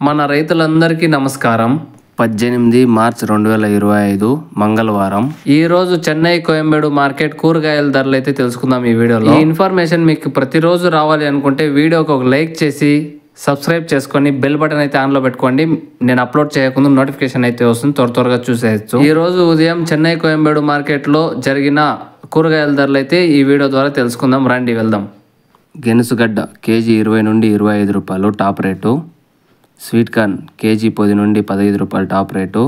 మన రైతులందరికీ నమస్కారం. 18 మార్చి 2025 మంగళవారం. ఈ రోజు చెన్నై కోయంబేడు మార్కెట్ కూరగాయల ధరలు అయితే తెలుసుకుందాం ఈ వీడియోలో. ఈ ఇన్ఫర్మేషన్ మీకు ప్రతిరోజు రావాలి అనుకుంటే వీడియోకి ఒక లైక్ చేసి సబ్స్క్రైబ్ చేసుకొని బెల్ బటన్ అయితే ఆన్లో పెట్టుకోండి. నేను అప్లోడ్ చేయకుండా నోటిఫికేషన్ అయితే వస్తుంది, త్వరగా చూసేయచ్చు. ఈ రోజు ఉదయం చెన్నై కోయంబేడు మార్కెట్లో జరిగిన కూరగాయల ధరలు అయితే ఈ వీడియో ద్వారా తెలుసుకుందాం. రండి వెళ్దాం. గెనుసుగడ్డ కేజీ 20 నుండి 25 రూపాయలు top rate. Sweet corn KG 10 నుండి 15 రూపాయలు టాప్ రేటు.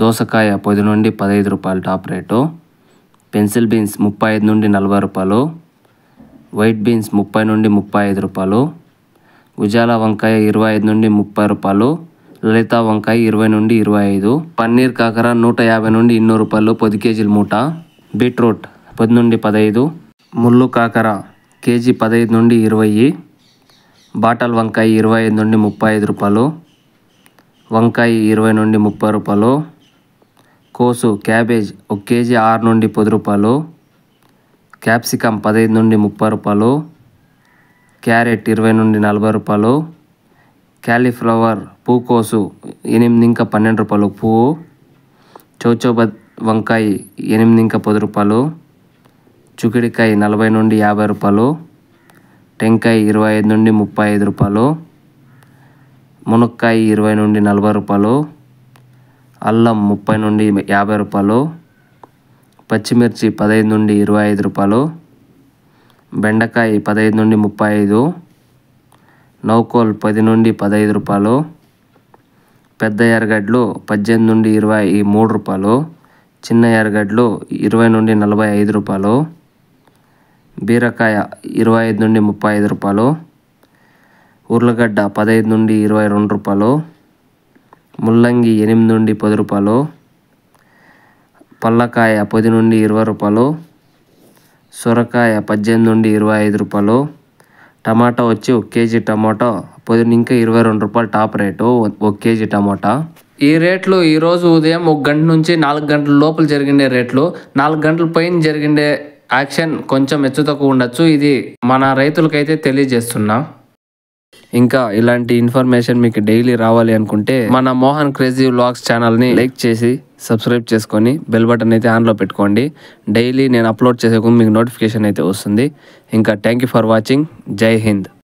దోసకాయ 10 నుండి 15 రూపాయలు టాప్ రేటు. పెన్సిల్ బీన్స్ 35 నుండి 40 రూపాయలు. వైట్ బీన్స్ 30 నుండి 35 రూపాయలు. ఉజాల వంకాయ 25 నుండి 30 రూపాయలు. లలిత వంకాయ 20 నుండి 25. పన్నీర్ కాకర 150 నుండి 200 రూపాయలు 10 కేజీల మూట. బీట్రూట్ 10 నుండి 15. ముళ్ళు కాకర కేజీ 15 నుండి 20. బాటల్ వంకాయ 25 నుండి 35 రూపాయలు. వంకాయ 20 నుండి 30 రూపాయలు. కోసు క్యాబేజ్ 1 కేజీ 6 నుండి 10 రూపాయలు. క్యాప్సికమ్ 15 నుండి 30 రూపాయలు. క్యారెట్ 20 నుండి 40 రూపాయలు. క్యాలీఫ్లవర్ పూకోసు 8 ఇంకా 12 రూపాయలు పువ్వు. చౌచౌబ వంకాయ 8 ఇంకా 10 రూపాయలు. చుకిడికాయ 40 నుండి 50 రూపాయలు. టెంకాయ 25 నుండి 35 రూపాయలు. మునక్కాయ 20 నుండి 40 రూపాయలు. అల్లం 30 నుండి 50 రూపాయలు. పచ్చిమిర్చి 15 నుండి 25 రూపాయలు. బెండకాయ 15 నుండి 35. నౌకోల్ 10 నుండి 15 రూపాయలు. పెద్ద ఎర్రగడ్డలు 18 నుండి 23 రూపాయలు. చిన్న ఎర్రగడ్డలు 20 నుండి 45 రూపాయలు. బీరకాయ 25 నుండి 35 రూపాయలు. ఉర్లగడ్డ 15 నుండి 22 రూపాయలు. ముల్లంగి 8 నుండి 10 రూపాయలు. పల్లకాయ 10 నుండి 20 రూపాయలు. సొరకాయ 18 నుండి 25 రూపాయలు. టమాటా వచ్చి 1 కేజీ టమాటా 10 ఇంకా 22 రూపాయలు టాప్ రేటు 1 కేజీ టమాటా. ఈ రేట్లు ఈరోజు ఉదయం 1 గంట నుంచి 4 గంటల లోపల జరిగిండే రేట్లు. 4 గంటల పైన జరిగిండే యాక్షన్ కొంచెం హెచ్చు తక్కువ ఉండొచ్చు. ఇది మన రైతులకైతే తెలియజేస్తున్నా. ఇంకా ఇలాంటి ఇన్ఫర్మేషన్ మీకు డైలీ రావాలి అనుకుంటే మన మోహన్ క్రేజీ వ్లాగ్స్ ఛానల్ని లైక్ చేసి సబ్స్క్రైబ్ చేసుకొని బెల్ బటన్ అయితే ఆన్లో పెట్టుకోండి. డైలీ నేను అప్లోడ్ చేసే మీకు నోటిఫికేషన్ అయితే వస్తుంది. ఇంకా థ్యాంక్ యూ ఫర్ వాచింగ్. జై హింద్.